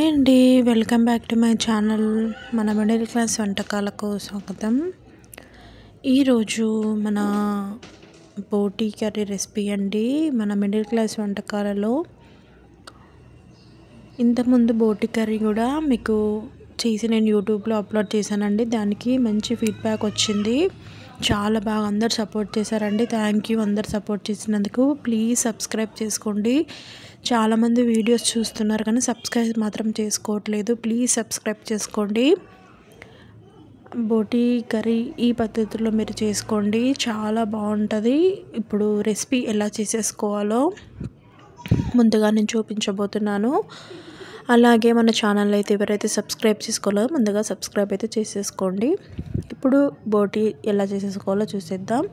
అండి. Welcome back to my channel. మన middle class వంటకాలకు స్వాగతం. ఈరోజు మన బోటీ కర్రీ రెసిపీ అండి. మన మిడిల్ క్లాస్ వంటకాలలో ఇంతకుముందు బోటీ కర్రీ కూడా మీకు చేసి నేను యూట్యూబ్లో అప్లోడ్ చేశానండి. దానికి మంచి ఫీడ్బ్యాక్ వచ్చింది. చాలా బాగా అందరు సపోర్ట్ చేశారండి. థ్యాంక్ యూ అందరు సపోర్ట్ చేసినందుకు. ప్లీజ్ సబ్స్క్రైబ్ చేసుకోండి. చాలామంది వీడియోస్ చూస్తున్నారు కానీ సబ్స్క్రైబ్ మాత్రం చేసుకోవట్లేదు. ప్లీజ్ సబ్స్క్రైబ్ చేసుకోండి. బోటీ కర్రీ ఈ పద్ధతిలో మీరు చేసుకోండి, చాలా బాగుంటుంది. ఇప్పుడు రెసిపీ ఎలా చేసేసుకోవాలో ముందుగా నేను చూపించబోతున్నాను. అలాగే మన ఛానల్ అయితే ఎవరైతే సబ్స్క్రైబ్ చేసుకోవాలో ముందుగా సబ్స్క్రైబ్ అయితే చేసేసుకోండి. ఇప్పుడు బోటీ ఎలా చేసేసుకోవాలో చూసేద్దాం.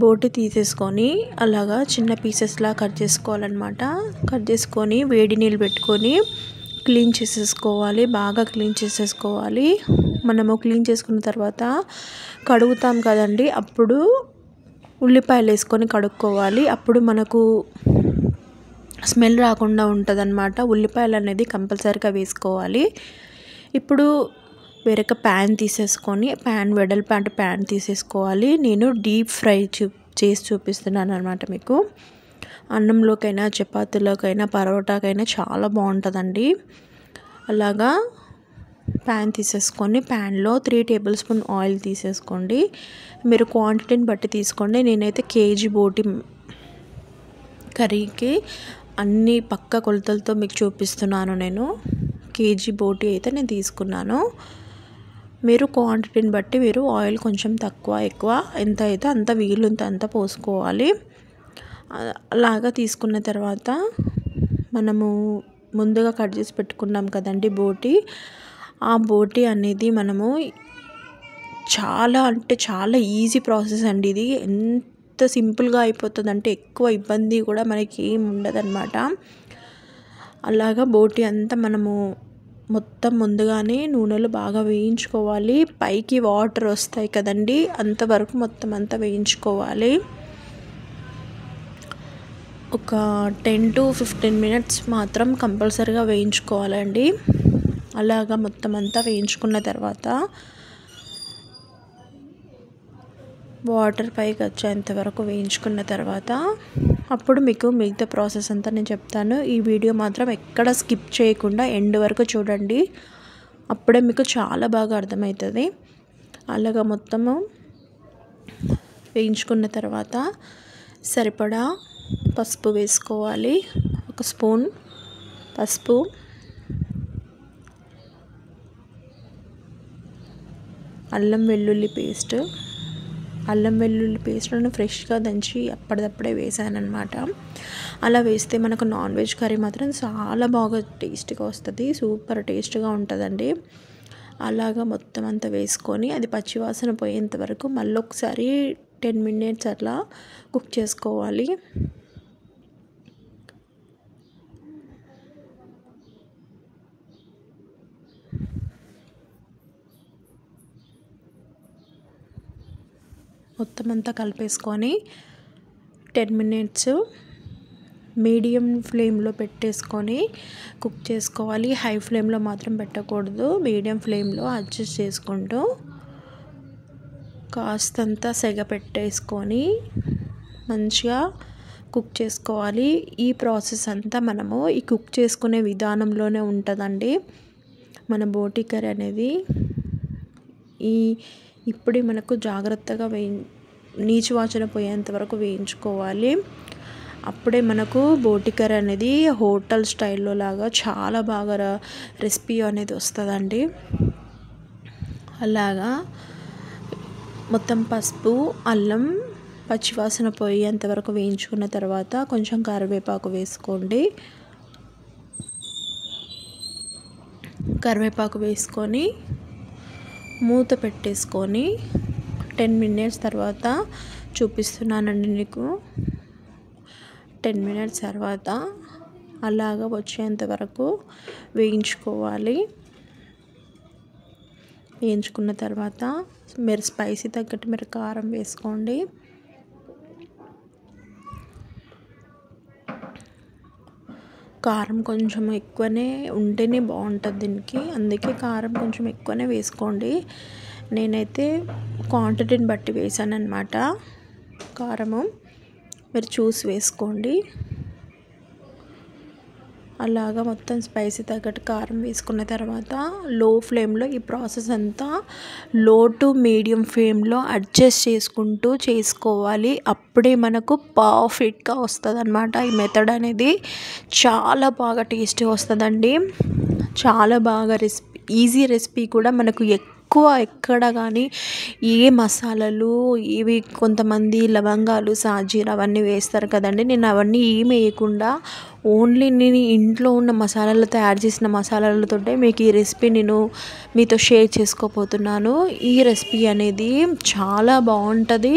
బోటీ తీసేసుకొని అలాగా చిన్న పీసెస్లా కట్ చేసుకోవాలన్నమాట. కట్ చేసుకొని వేడి నీళ్ళు పెట్టుకొని క్లీన్ చేసేసుకోవాలి. బాగా క్లీన్ చేసేసుకోవాలి. మనము క్లీన్ చేసుకున్న తర్వాత కడుగుతాం కదండి, అప్పుడు ఉల్లిపాయలు వేసుకొని కడుక్కోవాలి. అప్పుడు మనకు స్మెల్ రాకుండా ఉంటుందన్నమాట. ఉల్లిపాయలు అనేది కంపల్సరీగా వేసుకోవాలి. ఇప్పుడు వేరొక ప్యాన్ తీసేసుకొని వెడల్పాటి ప్యాన్ తీసేసుకోవాలి. నేను డీప్ ఫ్రై చేసి చూపిస్తున్నాను అనమాట మీకు. అన్నంలోకైనా చపాతీలోకైనా పరోటాకైనా చాలా బాగుంటుందండి. అలాగా ప్యాన్ తీసేసుకొని ప్యాన్లో 3 టేబుల్ స్పూన్ ఆయిల్ తీసేసుకోండి. మీరు క్వాంటిటీని బట్టి తీసుకోండి. నేనైతే కేజీ బోటీ కర్రీకి అన్ని పక్క కొలతలతో మీకు చూపిస్తున్నాను. నేను కేజీ బోటీ అయితే నేను తీసుకున్నాను. మీరు క్వాంటిటీని బట్టి మీరు ఆయిల్ కొంచెం తక్కువ ఎక్కువ ఎంత అయితే అంత వీలుంటే అంత పోసుకోవాలి. అలాగా తీసుకున్న తర్వాత మనము ముందుగా కట్ చేసి పెట్టుకున్నాం కదండి బోటీ. ఆ బోటీ అనేది మనము చాలా అంటే చాలా ఈజీ ప్రాసెస్ అండి. ఇది ఎంత సింపుల్గా అయిపోతుంది అంటే ఎక్కువ ఇబ్బంది కూడా మనకి ఏం ఉండదన్నమాట. అలాగా బోటీ అంతా మనము మొత్తం ముందుగానే నూనెలో బాగా వేయించుకోవాలి. పైకి వాటర్ వస్తాయి కదండి, అంతవరకు మొత్తం అంతా వేయించుకోవాలి. ఒక 10 to 15 మినిట్స్ మాత్రం కంపల్సరీగా వేయించుకోవాలండి. అలాగా మొత్తం అంతా వేయించుకున్న తర్వాత వాటర్ పైకి వచ్చేంత వరకు వేయించుకున్న తర్వాత అప్పుడు మీకు మిగతా ప్రాసెస్ అంతా నేను చెప్తాను. ఈ వీడియో మాత్రం ఎక్కడ స్కిప్ చేయకుండా ఎండ్ వరకు చూడండి. అప్పుడే మీకు చాలా బాగా అర్థమవుతుంది. అలాగా మొత్తము వేయించుకున్న తర్వాత సరిపడా పసుపు వేసుకోవాలి. 1 స్పూన్ పసుపు, అల్లం వెల్లుల్లి పేస్ట్ను ఫ్రెష్గా దంచి అప్పటిదప్పుడే వేసానన్నమాట. అలా వేస్తే మనకు నాన్ వెజ్ కర్రీ మాత్రం చాలా బాగా టేస్ట్గా వస్తుంది. సూపర్ టేస్ట్గా ఉంటుందండి. అలాగా మొత్తం అంతా వేసుకొని అది పచ్చివాసన పోయేంత వరకు మళ్ళీ ఒకసారి 10 మినిట్స్ అట్లా కుక్ చేసుకోవాలి. మొత్తం అంతా కలిపేసుకొని 10 మినిట్స్ మీడియం ఫ్లేమ్లో పెట్టేసుకొని కుక్ చేసుకోవాలి. హై ఫ్లేమ్లో మాత్రం పెట్టకూడదు. మీడియం ఫ్లేమ్లో అడ్జస్ట్ చేసుకుంటూ కాస్తంత సెగ పెట్టేసుకొని మంచిగా కుక్ చేసుకోవాలి. ఈ ప్రాసెస్ అంతా మనము ఈ కుక్ చేసుకునే విధానంలోనే ఉంటుందండి. మన బోటీ కర్రీ అనేది ఇప్పుడే మనకు జాగ్రత్తగా నీచు వాసన పోయేంత వరకు వేయించుకోవాలి. అప్పుడే మనకు బోటీ కర్రీ అనేది హోటల్ స్టైల్లో లాగా చాలా బాగా రెసిపీ అనేది వస్తుందండి. అలాగా మొత్తం పసుపు, అల్లం పచ్చివాసన పోయేంత వరకు వేయించుకున్న తర్వాత కొంచెం కరివేపాకు వేసుకోండి. కరివేపాకు వేసుకొని మూత పెట్టేసుకొని 10 మినిట్స్ తర్వాత చూపిస్తున్నానండి మీకు. 10 మినిట్స్ తర్వాత అలాగా వచ్చేంత వరకు వేయించుకోవాలి. వేయించుకున్న తర్వాత మీరు స్పైసీ తగ్గట్టు మీరు కారం వేసుకోండి. కారం కొంచెం ఎక్కువనే ఉంటేనే బాగుంటుంది దీనికి, అందుకే కారం కొంచెం ఎక్కువనే వేసుకోండి. నేనైతే క్వాంటిటీని బట్టి వేసాను అన్నమాట కారము, మీరు చూసి వేసుకోండి. అలాగా మొత్తం స్పైసీ తగ్గట్టు కారం వేసుకున్న తర్వాత లో ఫ్లేమ్లో ఈ ప్రాసెస్ అంతా లో టు మీడియం ఫ్లేమ్లో అడ్జస్ట్ చేసుకుంటూ చేసుకోవాలి. అప్పుడే మనకు పర్ఫెక్ట్గా వస్తుంది అన్నమాట. ఈ మెథడ్ అనేది చాలా బాగా టేస్టీ వస్తుందండి. చాలా బాగా ఈజీ రెసిపీ కూడా. మనకు ఎక్కువ ఎక్కడ కానీ ఏ మసాలాలు ఇవి కొంతమంది లవంగాలు సాజీరా అవన్నీ వేస్తారు కదండి, నేను అవన్నీ ఏమి వేయకుండా ఓన్లీ నేను ఇంట్లో ఉన్న మసాలాలు తయారు చేసిన మసాలాలతోటే మీకు ఈ రెసిపీ నేను మీతో షేర్ చేసుకోబోతున్నాను. ఈ రెసిపీ అనేది చాలా బాగుంటుంది,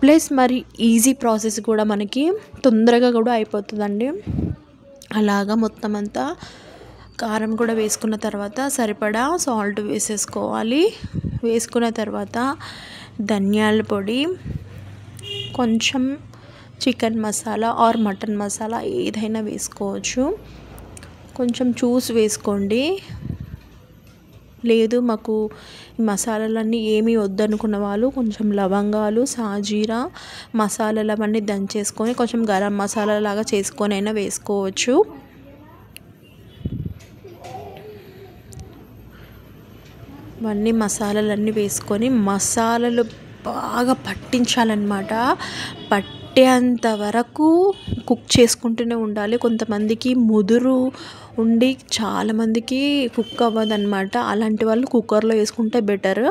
ప్లస్ మరి ఈజీ ప్రాసెస్ కూడా, మనకి తొందరగా కూడా అయిపోతుందండి. అలాగా మొత్తం అంతా కారం కూడా వేసుకున్న తర్వాత సరిపడా సాల్ట్ వేసేసుకోవాలి. వేసుకున్న తర్వాత ధనియాల పొడి, కొంచెం chicken masala or mutton masala ఏదైనా వేసుకోవచ్చు, కొంచెం చూసి వేసుకోండి. లేదు మాకు మసాలాలన్నీ ఏమీ వద్దనుకున్న వాళ్ళు కొంచెం లవంగాలు సాజీరా మసాలాలు అవన్నీ దంచేసుకొని కొంచెం గరం మసాలా లాగా చేసుకొని అయినా వేసుకోవచ్చు. ఇవన్నీ మసాలాలన్నీ వేసుకొని మసాలాలు బాగా పట్టించాలన్నమాట. పట్టేంత వరకు కుక్ చేసుకుంటూనే ఉండాలి. కొంతమందికి ముదురు ఉండి చాలామందికి కుక్ అవ్వదన్నమాట. అలాంటి వాళ్ళు కుక్కర్లో వేసుకుంటే బెటర్.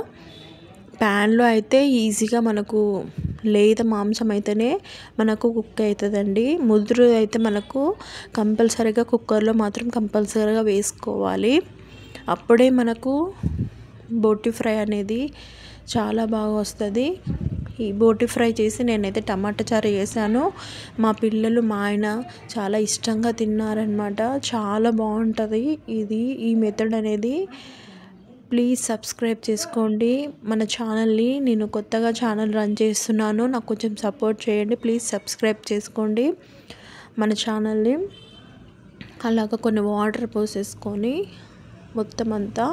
ప్యాన్లో అయితే ఈజీగా మనకు లేత మాంసం అయితేనే మనకు కుక్ అవుతుందండి. ముదురు అయితే మనకు కంపల్సరీగా కుక్కర్లో మాత్రం కంపల్సరీగా వేసుకోవాలి. అప్పుడే మనకు బోటి ఫ్రై అనేది చాలా బాగా వస్తుంది. ఈ బోటి ఫ్రై చేసి నేనైతే టమాటా చారు చేశాను. మా పిల్లలు మా ఆయన చాలా ఇష్టంగా తిన్నారనమాట. చాలా బాగుంటుంది ఈ మెథడ్ అనేది. ప్లీజ్ సబ్స్క్రైబ్ చేసుకోండి మన ఛానల్ని. నేను కొత్తగా ఛానల్ రన్ చేస్తున్నాను, నాకు కొంచెం సపోర్ట్ చేయండి. ప్లీజ్ సబ్స్క్రైబ్ చేసుకోండి మన ఛానల్ని. అలాగ కొన్ని వాటర్ పోసేసుకొని మొత్తం అంతా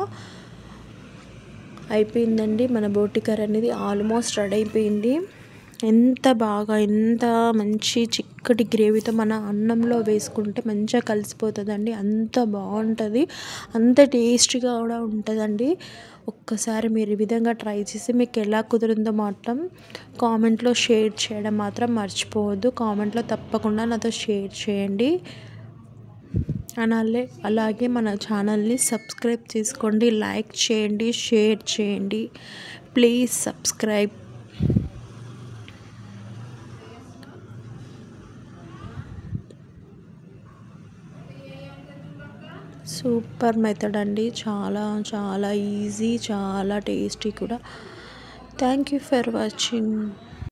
అయిపోయిందండి. మన బోటి కర్రీ అనేది ఆల్మోస్ట్ రెడీ అయిపోయింది. ఎంత మంచి చిక్కటి గ్రేవీతో మన అన్నంలో వేసుకుంటే మంచిగా కలిసిపోతుందండి. అంత బాగుంటుంది, అంత టేస్టీగా కూడా ఉంటుందండి. ఒక్కసారి మీరు ఈ విధంగా ట్రై చేసి మీకు ఎలా కుదిరిందో మాత్రం కామెంట్లో షేర్ చేయడం మాత్రం మర్చిపోవద్దు. కామెంట్లో తప్పకుండా నాతో షేర్ చేయండి. అలాగే మన ఛానల్ని సబ్స్క్రైబ్ చేసుకోండి, లైక్ చేయండి, షేర్ చేయండి. Please subscribe. సూపర్ మెథడ్ అండి, చాలా చాలా ఈజీ, చాలా టేస్టీ కూడా. Thank you for watching.